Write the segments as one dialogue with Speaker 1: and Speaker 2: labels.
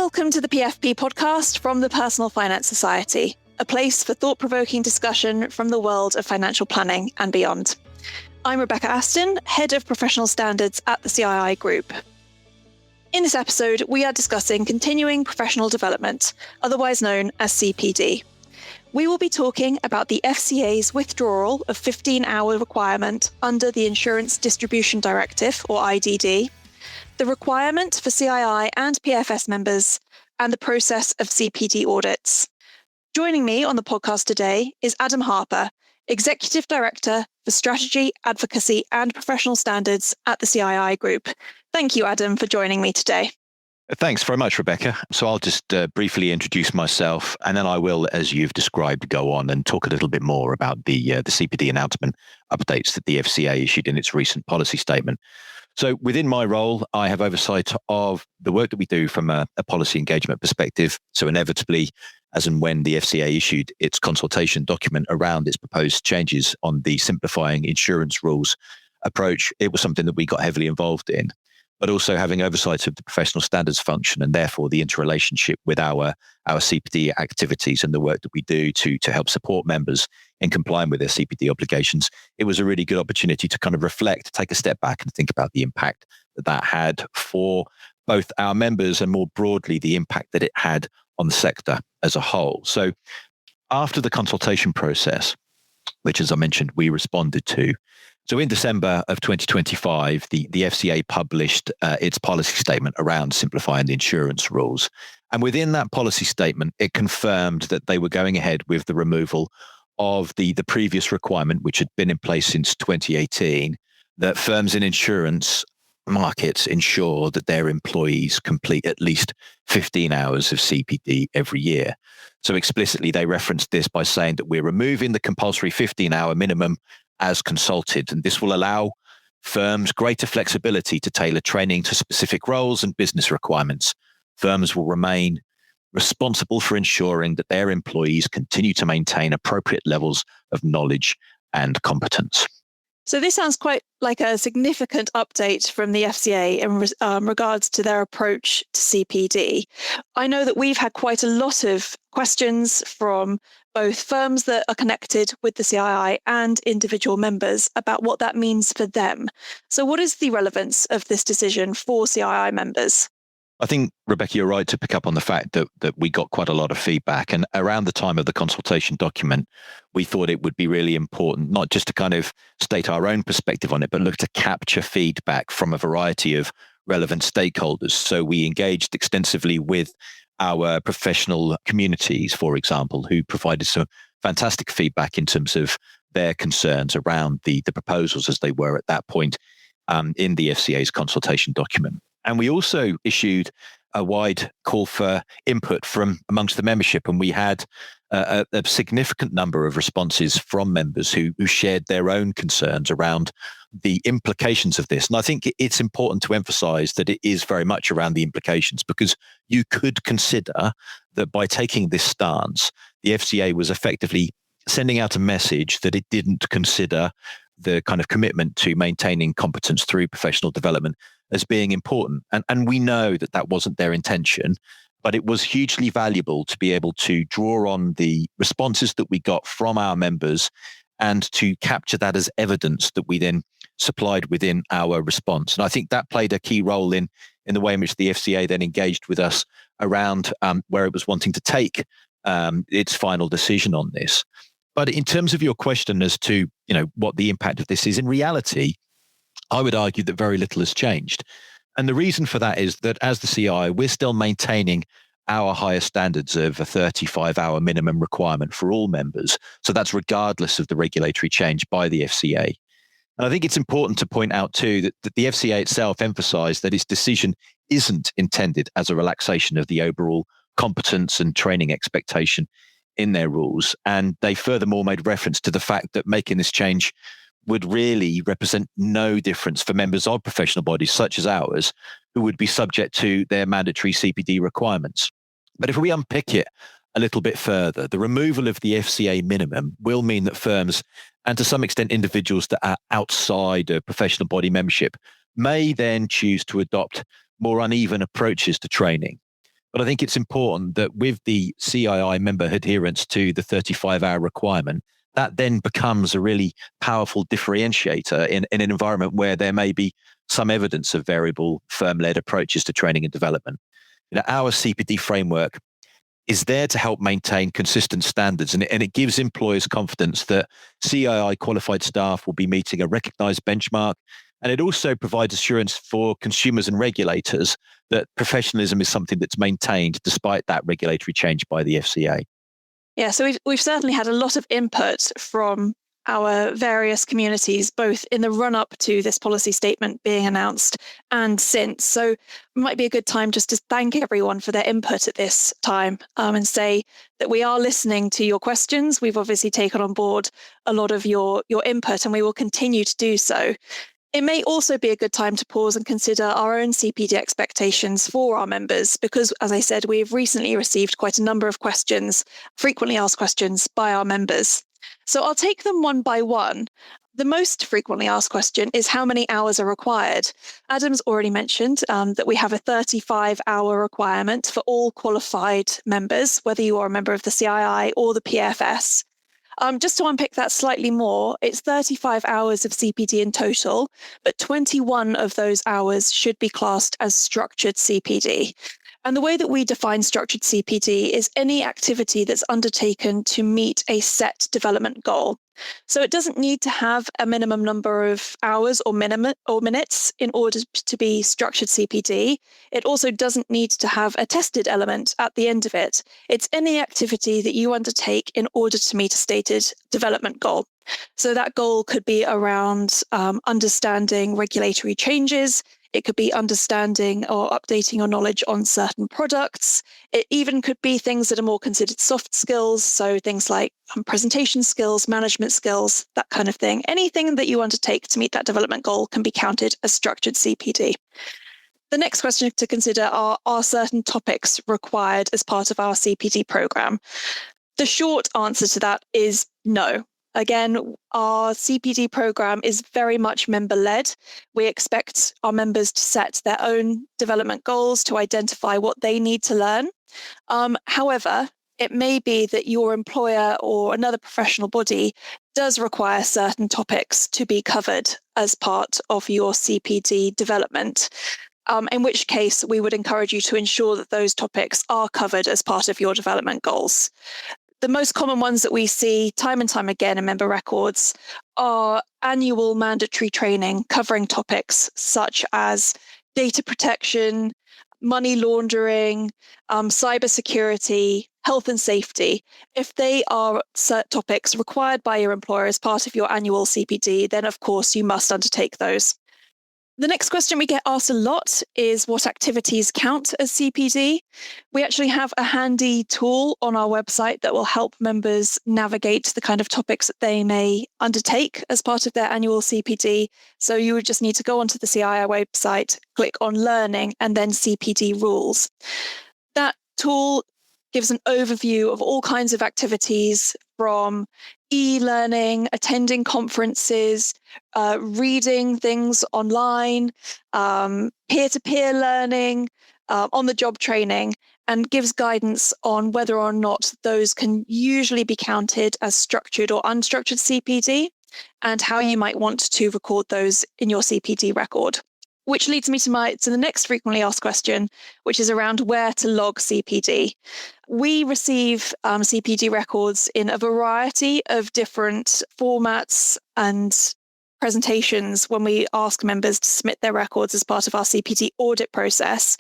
Speaker 1: Welcome to the PFP podcast from the Personal Finance Society, a place for thought-provoking discussion from the world of financial planning and beyond. I'm Rebecca Aston, Head of Professional Standards at the CII Group. In this episode, we are discussing continuing professional development, otherwise known as CPD. We will be talking about the FCA's withdrawal of 15-hour requirement under the Insurance Distribution Directive, or IDD, the requirement for CII and PFS members, and the process of CPD audits. Joining me on the podcast today is Adam Harper, Executive Director for Strategy, Advocacy and Professional Standards at the CII Group. Thank you, Adam, for joining me today.
Speaker 2: Thanks very much, Rebecca. So I'll just briefly introduce myself, and then I will, as you've described, go on and talk a little bit more about the CPD announcement updates that the FCA issued in its recent policy statement. So within my role, I have oversight of the work that we do from a policy engagement perspective. So inevitably, as and when the FCA issued its consultation document around its proposed changes on the simplifying insurance rules approach, it was something that we got heavily involved in. But also having oversight of the professional standards function and therefore the interrelationship with our CPD activities and the work that we do to help support members in complying with their CPD obligations, it was a really good opportunity to kind of reflect, take a step back and think about the impact that had for both our members and more broadly the impact that it had on the sector as a whole. So after the consultation process, which as I mentioned, we responded to, so in December of 2025, the FCA published its policy statement around simplifying the insurance rules. And within that policy statement, it confirmed that they were going ahead with the removal of the previous requirement, which had been in place since 2018, that firms in insurance markets ensure that their employees complete at least 15 hours of CPD every year. So explicitly, they referenced this by saying that we're removing the compulsory 15-hour minimum as consulted, and this will allow firms greater flexibility to tailor training to specific roles and business requirements. Firms will remain responsible for ensuring that their employees continue to maintain appropriate levels of knowledge and competence.
Speaker 1: So this sounds quite like a significant update from the FCA in regards to their approach to CPD. I know that we've had quite a lot of questions from both firms that are connected with the CII and individual members about what that means for them. So what is the relevance of this decision for CII members?
Speaker 2: I think, Rebecca, you're right to pick up on the fact that we got quite a lot of feedback. And around the time of the consultation document, we thought it would be really important, not just to kind of state our own perspective on it, but look to capture feedback from a variety of relevant stakeholders. So we engaged extensively with our professional communities, for example, who provided some fantastic feedback in terms of their concerns around the proposals as they were at that point in the FCA's consultation document. And we also issued a wide call for input from amongst the membership, and we had a significant number of responses from members who shared their own concerns around the implications of this. And I think it's important to emphasize that it is very much around the implications, because you could consider that by taking this stance, the FCA was effectively sending out a message that it didn't consider the kind of commitment to maintaining competence through professional development as being important. And we know that that wasn't their intention, but it was hugely valuable to be able to draw on the responses that we got from our members and to capture that as evidence that we then supplied within our response. And I think that played a key role in the way in which the FCA then engaged with us around where it was wanting to take its final decision on this. But in terms of your question as to, what the impact of this is, in reality, I would argue that very little has changed. And the reason for that is that as the CI, we're still maintaining our higher standards of a 35-hour minimum requirement for all members. So that's regardless of the regulatory change by the FCA. And I think it's important to point out too that the FCA itself emphasised that its decision isn't intended as a relaxation of the overall competence and training expectation in their rules. And they furthermore made reference to the fact that making this change would really represent no difference for members of professional bodies such as ours, who would be subject to their mandatory CPD requirements. But if we unpick it a little bit further, the removal of the FCA minimum will mean that firms, and to some extent individuals that are outside of professional body membership, may then choose to adopt more uneven approaches to training. But I think it's important that with the CII member adherence to the 35-hour requirement, that then becomes a really powerful differentiator in an environment where there may be some evidence of variable firm-led approaches to training and development. Our CPD framework is there to help maintain consistent standards, and it gives employers confidence that CII qualified staff will be meeting a recognized benchmark. And it also provides assurance for consumers and regulators that professionalism is something that's maintained despite that regulatory change by the FCA.
Speaker 1: Yeah, so we've certainly had a lot of input from our various communities, both in the run-up to this policy statement being announced and since. So it might be a good time just to thank everyone for their input at this time, and say that we are listening to your questions. We've obviously taken on board a lot of your input, and we will continue to do so. It may also be a good time to pause and consider our own CPD expectations for our members, because, as I said, we've recently received quite a number of questions, frequently asked questions by our members. So I'll take them one by one. The most frequently asked question is how many hours are required. Adam's already mentioned that we have a 35-hour requirement for all qualified members, whether you are a member of the CII or the PFS. Just to unpick that slightly more, it's 35 hours of CPD in total, but 21 of those hours should be classed as structured CPD. And the way that we define structured CPD is any activity that's undertaken to meet a set development goal. So it doesn't need to have a minimum number of hours or minutes in order to be structured CPD. It also doesn't need to have a tested element at the end of it. It's any activity that you undertake in order to meet a stated development goal. So that goal could be around understanding regulatory changes. It could be understanding or updating your knowledge on certain products. It even could be things that are more considered soft skills, so things like presentation skills, management skills, that kind of thing. Anything that you undertake to meet that development goal can be counted as structured CPD. The next question to consider are certain topics required as part of our CPD program? The short answer to that is no. Again, our CPD program is very much member-led. We expect our members to set their own development goals to identify what they need to learn. However, it may be that your employer or another professional body does require certain topics to be covered as part of your CPD development, in which case we would encourage you to ensure that those topics are covered as part of your development goals. The most common ones that we see time and time again in member records are annual mandatory training covering topics such as data protection, money laundering, cybersecurity, health and safety. If they are topics required by your employer as part of your annual CPD, then of course you must undertake those. The next question we get asked a lot is what activities count as CPD. We actually have a handy tool on our website that will help members navigate the kind of topics that they may undertake as part of their annual CPD. So you would just need to go onto the CII website, click on Learning, and then CPD Rules. That tool gives an overview of all kinds of activities, from e-learning, attending conferences, reading things online, peer-to-peer learning, on-the-job training, and gives guidance on whether or not those can usually be counted as structured or unstructured CPD, and how you might want to record those in your CPD record. Which leads me to the next frequently asked question, which is around where to log CPD. We receive CPD records in a variety of different formats and presentations when we ask members to submit their records as part of our CPD audit process.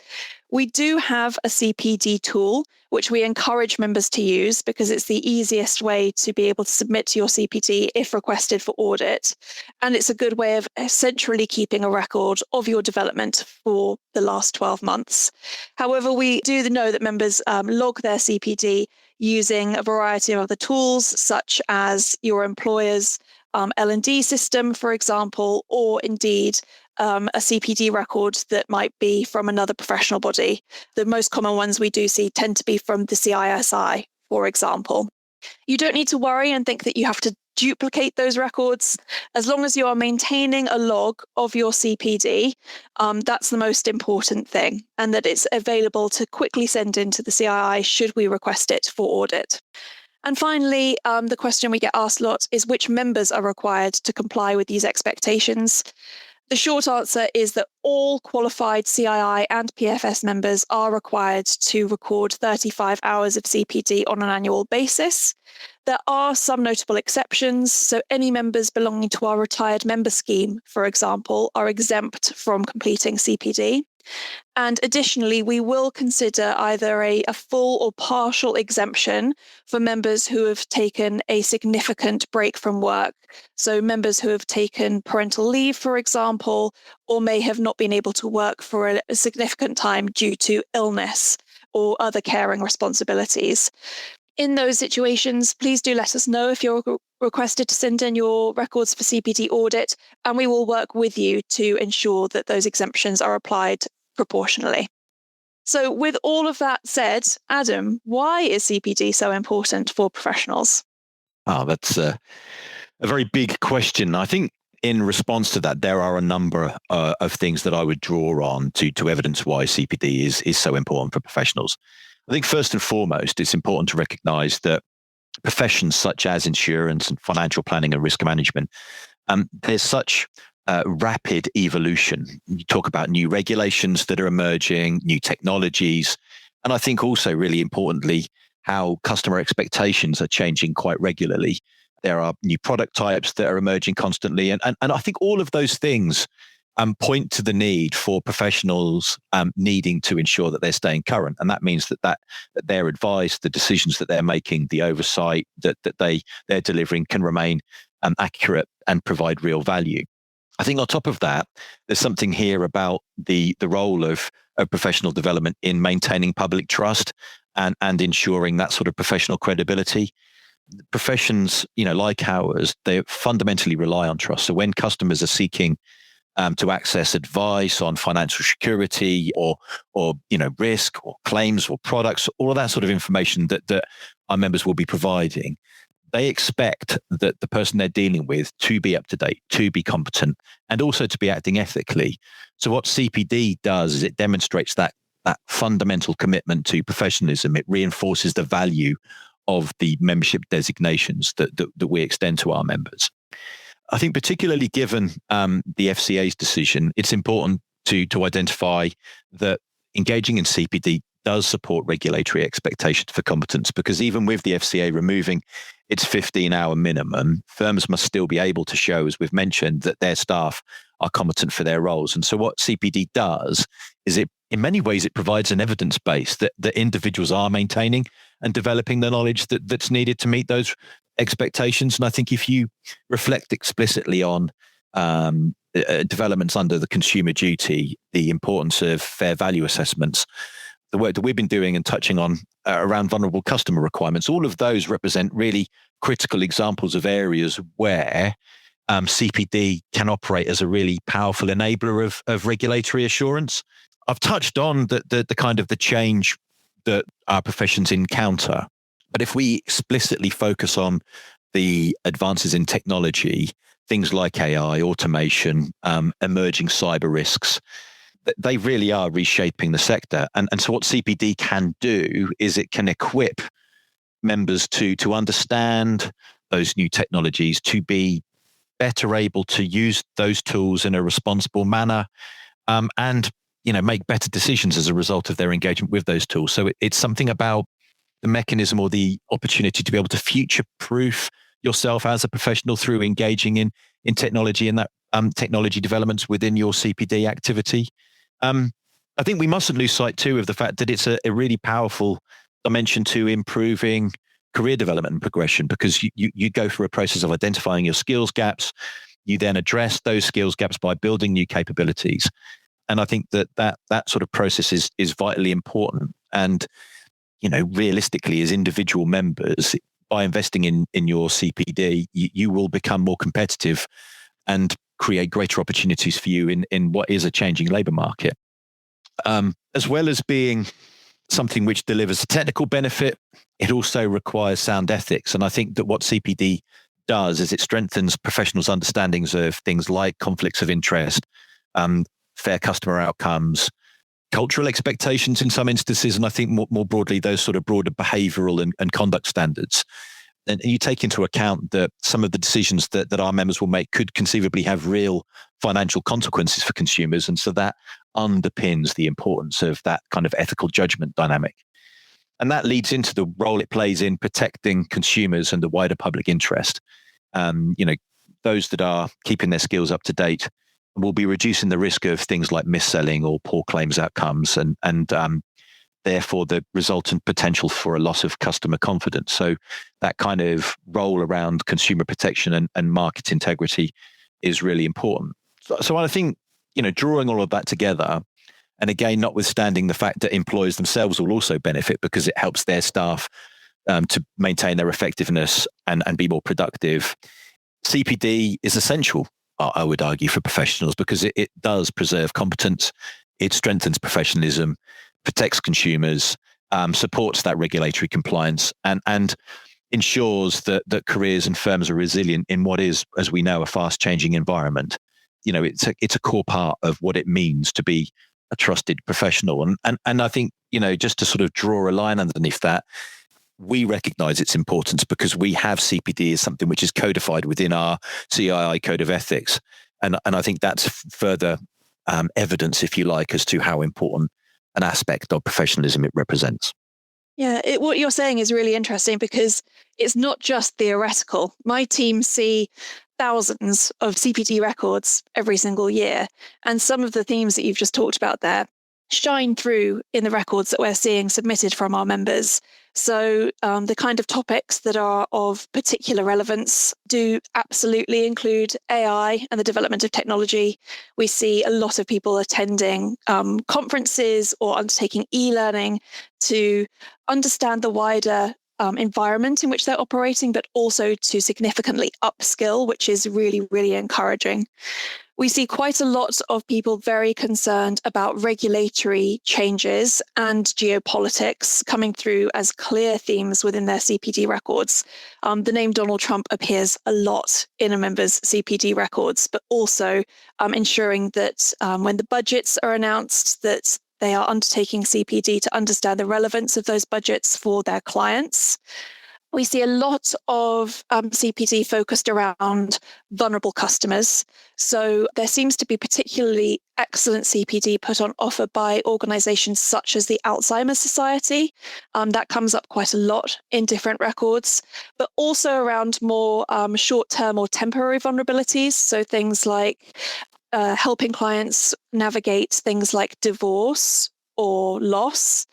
Speaker 1: We do have a CPD tool, which we encourage members to use because it's the easiest way to be able to submit to your CPD if requested for audit. And it's a good way of centrally keeping a record of your development for the last 12 months. However, we do know that members log their CPD using a variety of other tools, such as your employer's L&D system, for example, or indeed a CPD record that might be from another professional body. The most common ones we do see tend to be from the CISI, for example. You don't need to worry and think that you have to duplicate those records. As long as you are maintaining a log of your CPD, that's the most important thing, and that it's available to quickly send into the CII should we request it for audit. And finally, the question we get asked a lot is which members are required to comply with these expectations. The short answer is that all qualified CII and PFS members are required to record 35 hours of CPD on an annual basis. There are some notable exceptions, so any members belonging to our retired member scheme, for example, are exempt from completing CPD. And additionally, we will consider either a full or partial exemption for members who have taken a significant break from work. So members who have taken parental leave, for example, or may have not been able to work for a significant time due to illness or other caring responsibilities. In those situations, please do let us know if you're requested to send in your records for CPD audit, and we will work with you to ensure that those exemptions are applied proportionally. So with all of that said, Adam, why is CPD so important for professionals?
Speaker 2: Oh, that's a very big question. I think in response to that, there are a number of things that I would draw on to evidence why CPD is so important for professionals. I think first and foremost, it's important to recognize that professions such as insurance and financial planning and risk management, there's such rapid evolution. You talk about new regulations that are emerging, new technologies, and I think also really importantly, how customer expectations are changing quite regularly. There are new product types that are emerging constantly, and I think all of those things point to the need for professionals needing to ensure that they're staying current, and that means that their advice, the decisions that they're making, the oversight that they're delivering can remain accurate and provide real value. I think on top of that, there's something here about the role of professional development in maintaining public trust and ensuring that sort of professional credibility. Professions, like ours, they fundamentally rely on trust. So when customers are seeking to access advice on financial security or risk or claims or products, all of that sort of information that our members will be providing, they expect that the person they're dealing with to be up to date, to be competent, and also to be acting ethically. So what CPD does is it demonstrates that fundamental commitment to professionalism. It reinforces the value of the membership designations that we extend to our members. I think particularly given the FCA's decision, it's important to identify that engaging in CPD does support regulatory expectations for competence, because even with the FCA removing its 15-hour minimum, firms must still be able to show, as we've mentioned, that their staff are competent for their roles. And so what CPD does is in many ways, it provides an evidence base that individuals are maintaining and developing the knowledge that's needed to meet those expectations. And I think if you reflect explicitly on developments under the consumer duty, the importance of fair value assessments, the work that we've been doing and touching on around vulnerable customer requirements, all of those represent really critical examples of areas where CPD can operate as a really powerful enabler of regulatory assurance. I've touched on the kind of the change that our professions encounter, but if we explicitly focus on the advances in technology, things like AI, automation, emerging cyber risks, they really are reshaping the sector. And so what CPD can do is it can equip members to understand those new technologies, to be better able to use those tools in a responsible manner, and make better decisions as a result of their engagement with those tools. So it's something about the mechanism or the opportunity to be able to future-proof yourself as a professional through engaging in technology and that technology developments within your CPD activity. I think we mustn't lose sight too of the fact that it's a really powerful dimension to improving career development and progression, because you go through a process of identifying your skills gaps. You then address those skills gaps by building new capabilities. And I think that sort of process is vitally important. And, realistically, as individual members, by investing in your CPD, you will become more competitive and create greater opportunities for you in what is a changing labour market. As well as being something which delivers a technical benefit, it also requires sound ethics. And I think that what CPD does is it strengthens professionals' understandings of things like conflicts of interest, fair customer outcomes, cultural expectations in some instances, and I think more broadly, those sort of broader behavioural and conduct standards. And you take into account that some of the decisions that our members will make could conceivably have real financial consequences for consumers. And so that underpins the importance of that kind of ethical judgment dynamic. And that leads into the role it plays in protecting consumers and the wider public interest. Those that are keeping their skills up to date will be reducing the risk of things like mis-selling or poor claims outcomes and therefore the resultant potential for a loss of customer confidence. So that kind of role around consumer protection and market integrity is really important. So I think, drawing all of that together, and again, notwithstanding the fact that employers themselves will also benefit because it helps their staff to maintain their effectiveness and be more productive, CPD is essential, I would argue, for professionals because it does preserve competence, it strengthens professionalism, protects consumers, supports that regulatory compliance, and ensures that careers and firms are resilient in what is, as we know, a fast-changing environment. It's a core part of what it means to be a trusted professional. And I think, just to sort of draw a line underneath that, we recognize its importance because we have CPD as something which is codified within our CII code of ethics. And I think that's further evidence, if you like, as to how important an aspect of professionalism it represents.
Speaker 1: Yeah, what you're saying is really interesting because it's not just theoretical. My team see thousands of CPD records every single year. And some of the themes that you've just talked about there shine through in the records that we're seeing submitted from our members. So the kind of topics that are of particular relevance do absolutely include AI and the development of technology. We see a lot of people attending conferences or undertaking e-learning to understand the wider environment in which they're operating, but also to significantly upskill, which is really, really encouraging. We see quite a lot of people very concerned about regulatory changes and geopolitics coming through as clear themes within their CPD records. The name Donald Trump appears a lot in a member's CPD records, but also ensuring that when the budgets are announced, that they are undertaking CPD to understand the relevance of those budgets for their clients. We see a lot of CPD focused around vulnerable customers. So there seems to be particularly excellent CPD put on offer by organizations such as the Alzheimer's Society. That comes up quite a lot in different records, but also around more short-term or temporary vulnerabilities. So things like helping clients navigate things like divorce or loss.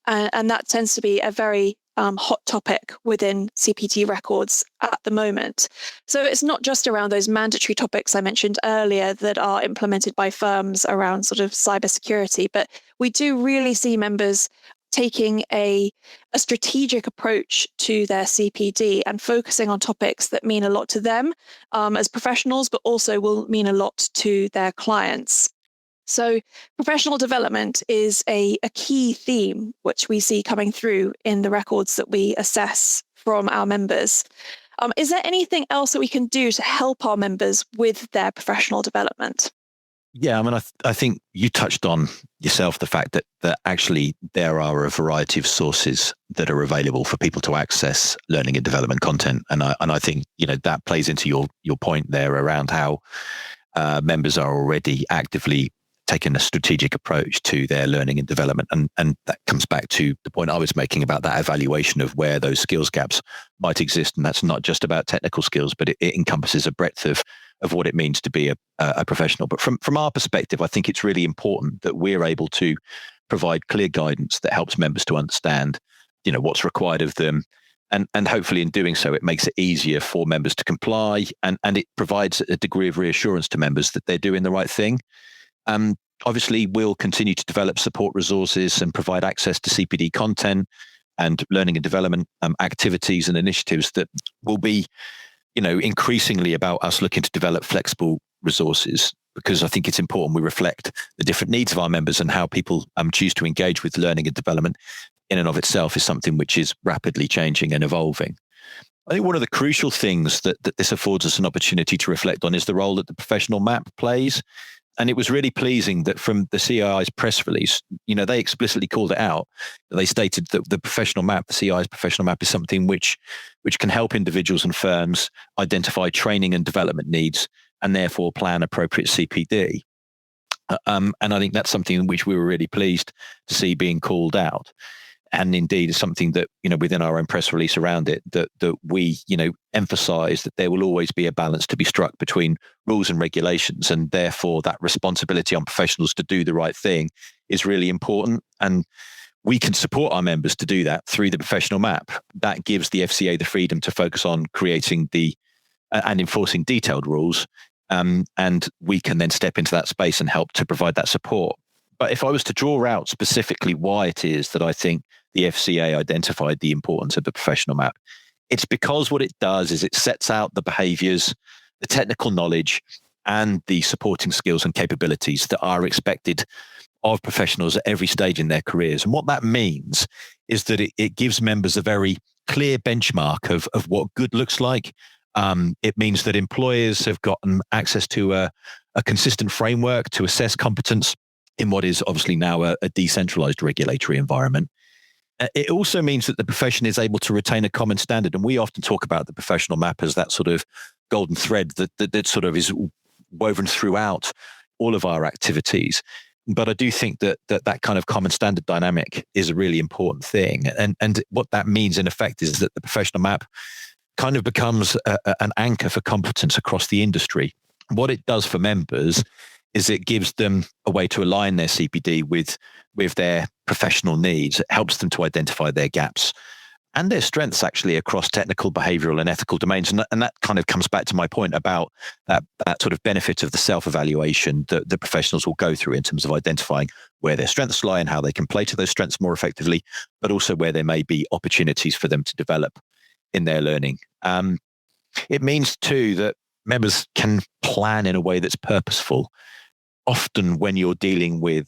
Speaker 1: And that tends to be a very hot topic within CPD records at the moment. So it's not just around those mandatory topics I mentioned earlier that are implemented by firms around sort of cybersecurity, but we do really see members taking a strategic approach to their CPD and focusing on topics that mean a lot to them as professionals, but also will mean a lot to their clients. So professional development is a key theme, which we see coming through in the records that we assess from our members. Is there anything else that we can do to help our members with their professional development?
Speaker 2: Yeah, I mean, I think you touched on yourself the fact that actually there are a variety of sources that are available for people to access learning and development content, and I think that plays into your point there around how members are already actively taking a strategic approach to their learning and development, and that comes back to the point I was making about that evaluation of where those skills gaps might exist, and that's not just about technical skills, but it encompasses a breadth of what it means to be a professional. But from our perspective, I think it's really important that we're able to provide clear guidance that helps members to understand, what's required of them. And hopefully in doing so, it makes it easier for members to comply, and it provides a degree of reassurance to members that they're doing the right thing. Obviously, we'll continue to develop support resources and provide access to CPD content and learning and development activities and initiatives that will be increasingly about us looking to develop flexible resources, because I think it's important we reflect the different needs of our members, and how people choose to engage with learning and development in and of itself is something which is rapidly changing and evolving. I think one of the crucial things that this affords us an opportunity to reflect on is the role that the professional map plays. And it was really pleasing that from the CII's press release, they explicitly called it out. They stated that the professional map, the CII's professional map, is something which can help individuals and firms identify training and development needs and therefore plan appropriate CPD. And I think that's something which we were really pleased to see being called out. And indeed, it's something that, within our own press release around it, that we, emphasize that there will always be a balance to be struck between rules and regulations. And therefore, that responsibility on professionals to do the right thing is really important. And we can support our members to do that through the professional map. That gives the FCA the freedom to focus on creating and enforcing detailed rules. And we can then step into that space and help to provide that support. But if I was to draw out specifically why it is that I think the FCA identified the importance of the professional map, it's because what it does is it sets out the behaviors, the technical knowledge, and the supporting skills and capabilities that are expected of professionals at every stage in their careers. And what that means is that it gives members a very clear benchmark of what good looks like. It means that employers have gotten access to a consistent framework to assess competence in what is obviously now a decentralized regulatory environment. It also means that the profession is able to retain a common standard. And we often talk about the professional map as that sort of golden thread that sort of is woven throughout all of our activities. But I do think that kind of common standard dynamic is a really important thing. And what that means in effect is that the professional map kind of becomes an anchor for competence across the industry. What it does for members is it gives them a way to align their CPD with their professional needs. It helps them to identify their gaps and their strengths actually across technical, behavioral, and ethical domains. And that kind of comes back to my point about that sort of benefit of the self-evaluation that the professionals will go through in terms of identifying where their strengths lie and how they can play to those strengths more effectively, but also where there may be opportunities for them to develop in their learning. It means too that members can plan in a way that's purposeful. Often when you're dealing with,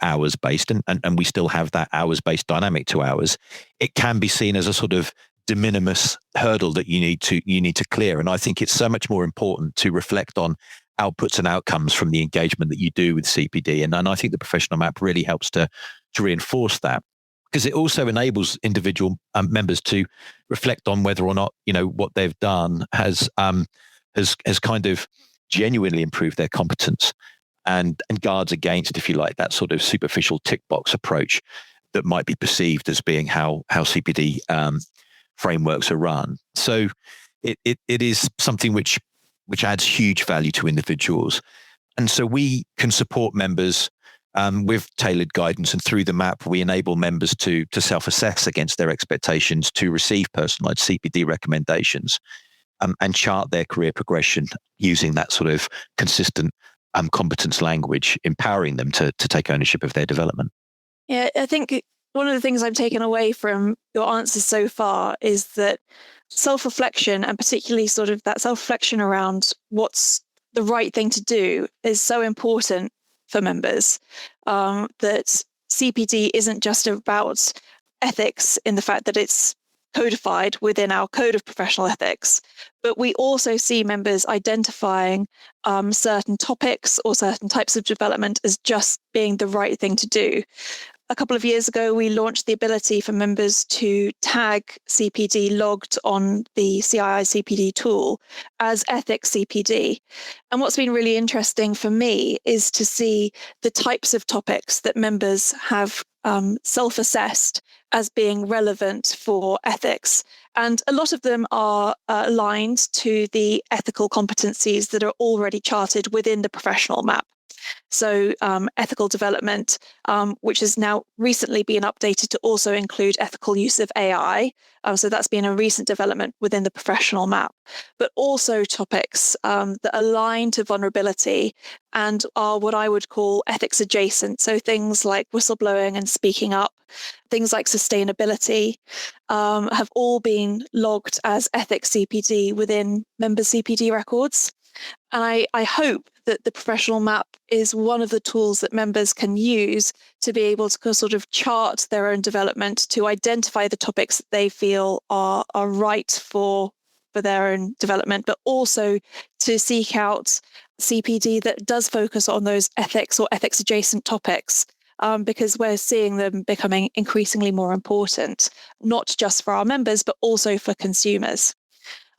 Speaker 2: hours-based, and we still have that hours-based dynamic to hours, it can be seen as a sort of de minimis hurdle that you need to clear. And I think it's so much more important to reflect on outputs and outcomes from the engagement that you do with CPD. And I think the professional map really helps to reinforce that, because it also enables individual members to reflect on whether or not, what they've done has kind of genuinely improved their competence. And guards against, if you like, that sort of superficial tick box approach that might be perceived as being how CPD frameworks are run. So it is something which adds huge value to individuals. And so we can support members with tailored guidance, and through the map, we enable members to self-assess against their expectations, to receive personalized CPD recommendations, and chart their career progression using that sort of consistent competence language, empowering them to take ownership of their development.
Speaker 1: Yeah, I think one of the things I've taken away from your answers so far is that self-reflection, and particularly sort of that self-reflection around what's the right thing to do, is so important for members. That CPD isn't just about ethics in the fact that it's codified within our code of professional ethics, but we also see members identifying certain topics or certain types of development as just being the right thing to do. A couple of years ago, we launched the ability for members to tag CPD logged on the CII CPD tool as ethics CPD. And what's been really interesting for me is to see the types of topics that members have self-assessed as being relevant for ethics. And a lot of them are aligned to the ethical competencies that are already charted within the professional map. So ethical development, which has now recently been updated to also include ethical use of AI. So that's been a recent development within the professional map, but also topics that align to vulnerability and are what I would call ethics adjacent. So things like whistleblowing and speaking up, things like sustainability, have all been logged as ethics CPD within member CPD records. And I hope that the professional map is one of the tools that members can use to be able to sort of chart their own development, to identify the topics that they feel are right for their own development, but also to seek out CPD that does focus on those ethics or ethics adjacent topics. Because we're seeing them becoming increasingly more important, not just for our members, but also for consumers.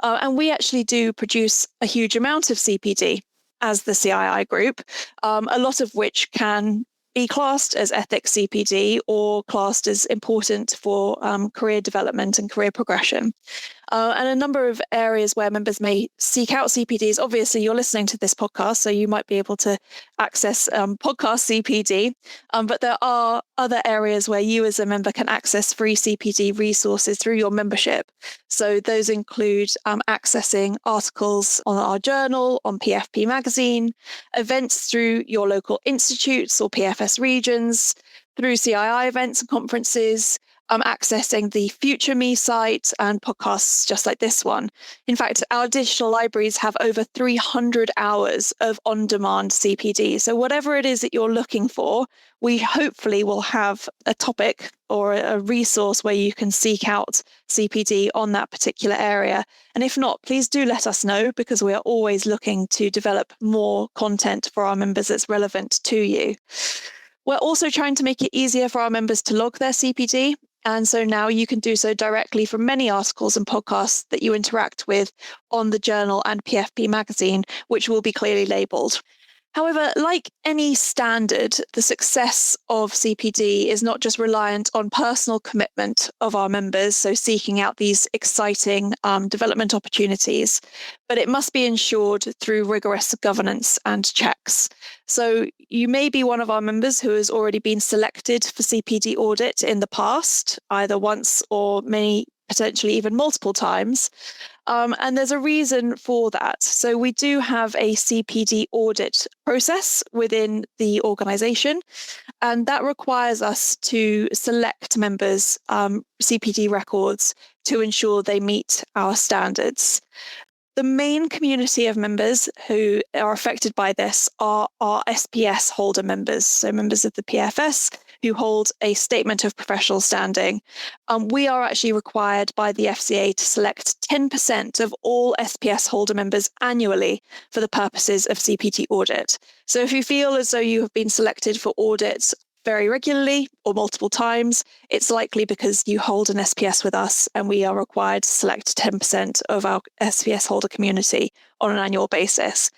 Speaker 1: And we actually do produce a huge amount of CPD as the CII group, a lot of which can be classed as ethics CPD or classed as important for career development and career progression. And a number of areas where members may seek out CPDs. Obviously, you're listening to this podcast, so you might be able to access podcast CPD. But there are other areas where you as a member can access free CPD resources through your membership. So those include accessing articles on our journal, on PFP magazine, events through your local institutes or PFS regions, through CII events and conferences, accessing the Future Me site and podcasts just like this one. In fact, our digital libraries have over 300 hours of on-demand CPD. So whatever it is that you're looking for, we hopefully will have a topic or a resource where you can seek out CPD on that particular area. And if not, please do let us know, because we are always looking to develop more content for our members that's relevant to you. We're also trying to make it easier for our members to log their CPD. And so now you can do so directly from many articles and podcasts that you interact with on the journal and PFP magazine, which will be clearly labelled. However, like any standard, the success of CPD is not just reliant on personal commitment of our members, so seeking out these exciting development opportunities, but it must be ensured through rigorous governance and checks. So you may be one of our members who has already been selected for CPD audit in the past, either once or many, potentially even multiple times. And there's a reason for that. So we do have a CPD audit process within the organisation, and that requires us to select members' CPD records to ensure they meet our standards. The main community of members who are affected by this are our SPS holder members, so members of the PFS who hold a statement of professional standing. We are actually required by the FCA to select 10% of all SPS holder members annually for the purposes of CPD audit. So if you feel as though you have been selected for audits very regularly or multiple times, it's likely because you hold an SPS with us, and we are required to select 10% of our SPS holder community on an annual basis.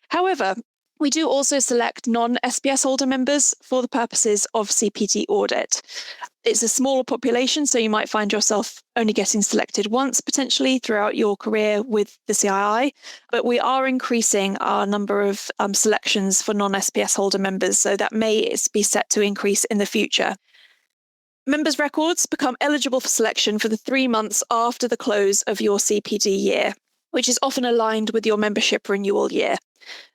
Speaker 1: However, we do also select non-SPS holder members for the purposes of CPD audit. It's a smaller population, so you might find yourself only getting selected once potentially throughout your career with the CII, but we are increasing our number of selections for non-SPS holder members, so that may be set to increase in the future. Members' records become eligible for selection for the 3 months after the close of your CPD year, which is often aligned with your membership renewal year.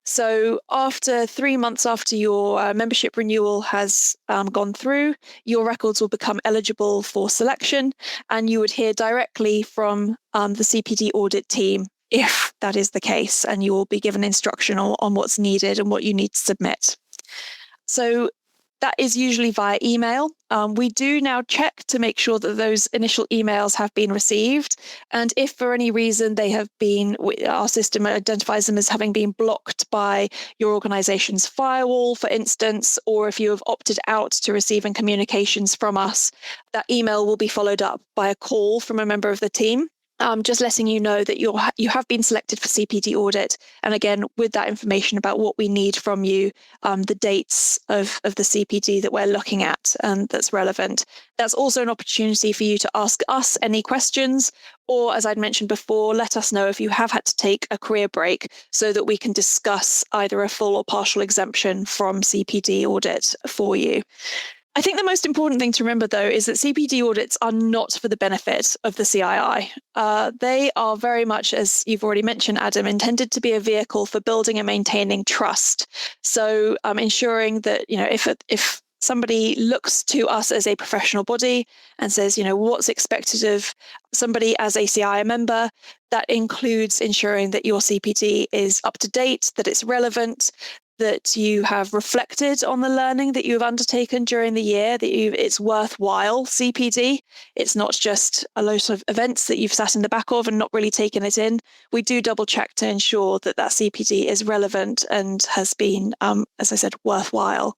Speaker 1: So after 3 months after your membership renewal has gone through, your records will become eligible for selection, and you would hear directly from the CPD audit team if that is the case, and you will be given instruction on what's needed and what you need to submit. So that is usually via email. We do now check to make sure that those initial emails have been received. And if for any reason they have been, our system identifies them as having been blocked by your organization's firewall, for instance, or if you have opted out to receiving communications from us, that email will be followed up by a call from a member of the team. Just letting you know that you have been selected for CPD audit. And again, with that information about what we need from you, the dates of the CPD that we're looking at and that's relevant. That's also an opportunity for you to ask us any questions, or as I'd mentioned before, let us know if you have had to take a career break so that we can discuss either a full or partial exemption from CPD audit for you. I think the most important thing to remember, though, is that CPD audits are not for the benefit of the CII. They are very much, as you've already mentioned, Adam, intended to be a vehicle for building and maintaining trust. So ensuring that, if somebody looks to us as a professional body and says, what's expected of somebody as a CII member. That includes ensuring that your CPD is up to date, that it's relevant, that you have reflected on the learning that you've undertaken during the year, that it's worthwhile CPD. It's not just a lot of events that you've sat in the back of and not really taken it in. We do double check to ensure that CPD is relevant and has been, as I said, worthwhile.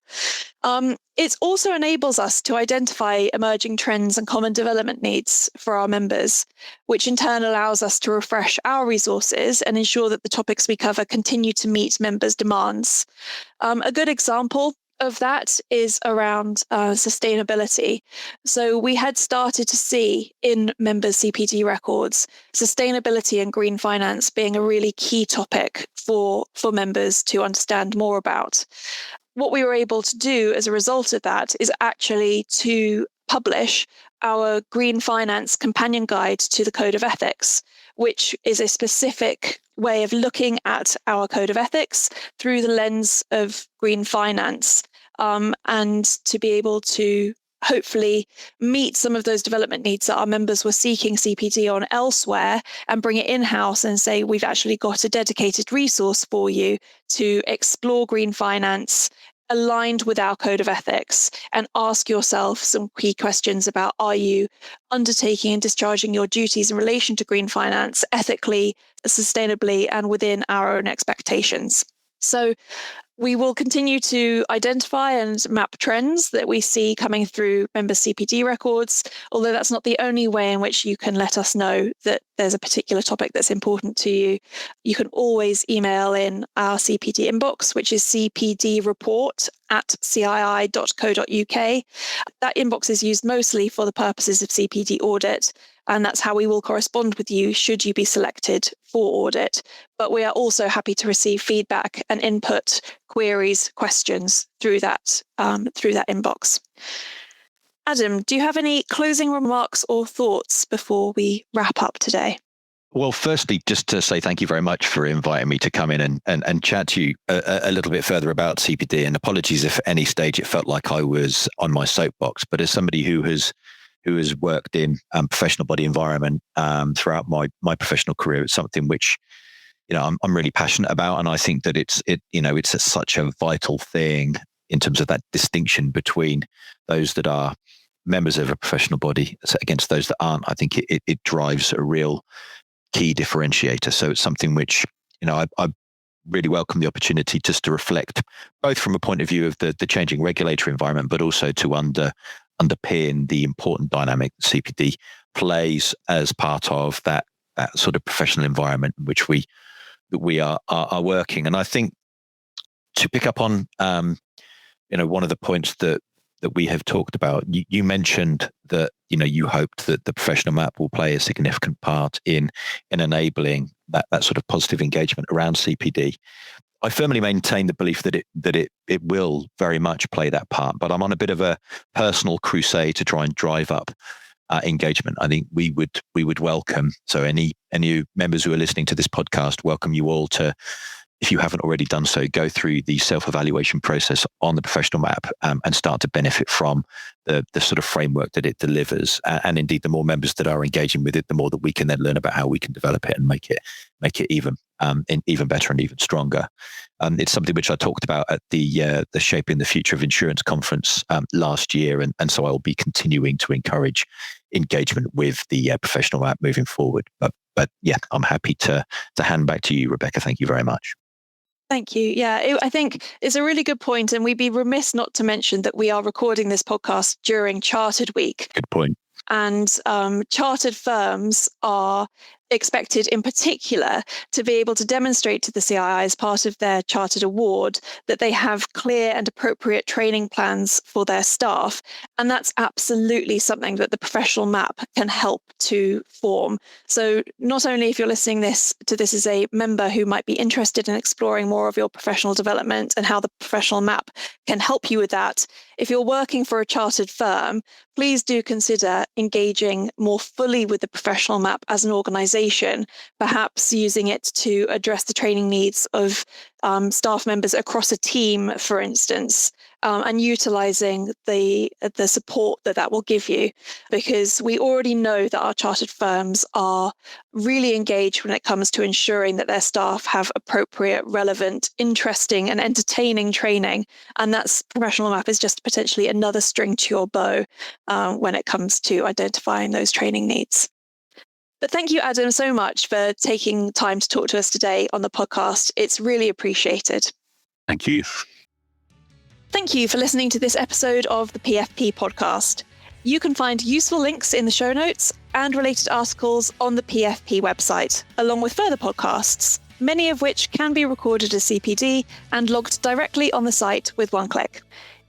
Speaker 1: It also enables us to identify emerging trends and common development needs for our members, which in turn allows us to refresh our resources and ensure that the topics we cover continue to meet members' demands. A good example of that is around sustainability. So we had started to see in members' CPD records sustainability and green finance being a really key topic for members to understand more about. What we were able to do as a result of that is actually to publish our Green Finance Companion Guide to the Code of Ethics, which is a specific way of looking at our Code of Ethics through the lens of green finance, and to be able to hopefully meet some of those development needs that our members were seeking CPD on elsewhere and bring it in-house and say, we've actually got a dedicated resource for you to explore green finance aligned with our Code of Ethics, and ask yourself some key questions about, are you undertaking and discharging your duties in relation to green finance ethically, sustainably, and within our own expectations? So we will continue to identify and map trends that we see coming through member CPD records, although that's not the only way in which you can let us know that there's a particular topic that's important to you. You can always email in our CPD inbox, which is cpdreport@cii.co.uk. That inbox is used mostly for the purposes of CPD audit, and that's how we will correspond with you should you be selected for audit. But we are also happy to receive feedback and input, queries, questions through that inbox. Adam, do you have any closing remarks or thoughts before we wrap up today?
Speaker 2: Well, firstly, just to say thank you very much for inviting me to come in and chat to you a little bit further about CPD. And apologies if at any stage it felt like I was on my soapbox. But as somebody who has worked in professional body environment throughout my professional career, it's something which I'm really passionate about, and I think that it's such a vital thing in terms of that distinction between those that are members of a professional body against those that aren't. I think it drives a real key differentiator. So it's something which I really welcome the opportunity just to reflect, both from a point of view of the changing regulatory environment, but also to underpin the important dynamic that CPD plays as part of that sort of professional environment in which we are working. And I think to pick up on one of the points that we have talked about, you mentioned that you hoped that the professional map will play a significant part in enabling that sort of positive engagement around CPD. I firmly maintain the belief that it will very much play that part, but I'm on a bit of a personal crusade to try and drive up engagement. I think we would welcome, so any members who are listening to this podcast, welcome you all to, if you haven't already done so, go through the self-evaluation process on the professional map and start to benefit from the sort of framework that it delivers. And indeed, the more members that are engaging with it, the more that we can then learn about how we can develop it and make it even better and even stronger. It's something which I talked about at the Shaping the Future of Insurance conference last year, and so I will be continuing to encourage engagement with the professional map moving forward. But yeah, I'm happy to hand back to you, Rebecca. Thank you very much.
Speaker 1: Thank you. Yeah, I think it's a really good point, and we'd be remiss not to mention that we are recording this podcast during Chartered Week.
Speaker 2: Good point.
Speaker 1: And chartered firms are expected in particular to be able to demonstrate to the CII as part of their chartered award that they have clear and appropriate training plans for their staff. And that's absolutely something that the professional map can help to form. So not only if you're listening to this as a member who might be interested in exploring more of your professional development and how the professional map can help you with that, if you're working for a chartered firm, please do consider engaging more fully with the professional map as an organisation, perhaps using it to address the training needs of staff members across a team, for instance, and utilising the support that will give you, because we already know that our chartered firms are really engaged when it comes to ensuring that their staff have appropriate, relevant, interesting and entertaining training. And that's Professional Map is just potentially another string to your bow when it comes to identifying those training needs. But thank you, Adam, so much for taking time to talk to us today on the podcast. It's really appreciated.
Speaker 3: Thank you.
Speaker 1: Thank you for listening to this episode of the PFP podcast. You can find useful links in the show notes and related articles on the PFP website, along with further podcasts, many of which can be recorded as CPD and logged directly on the site with one click.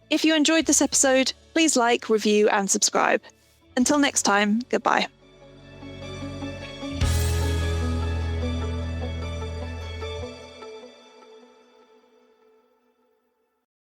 Speaker 1: If you enjoyed this episode, please like, review, and subscribe. Until next time, goodbye.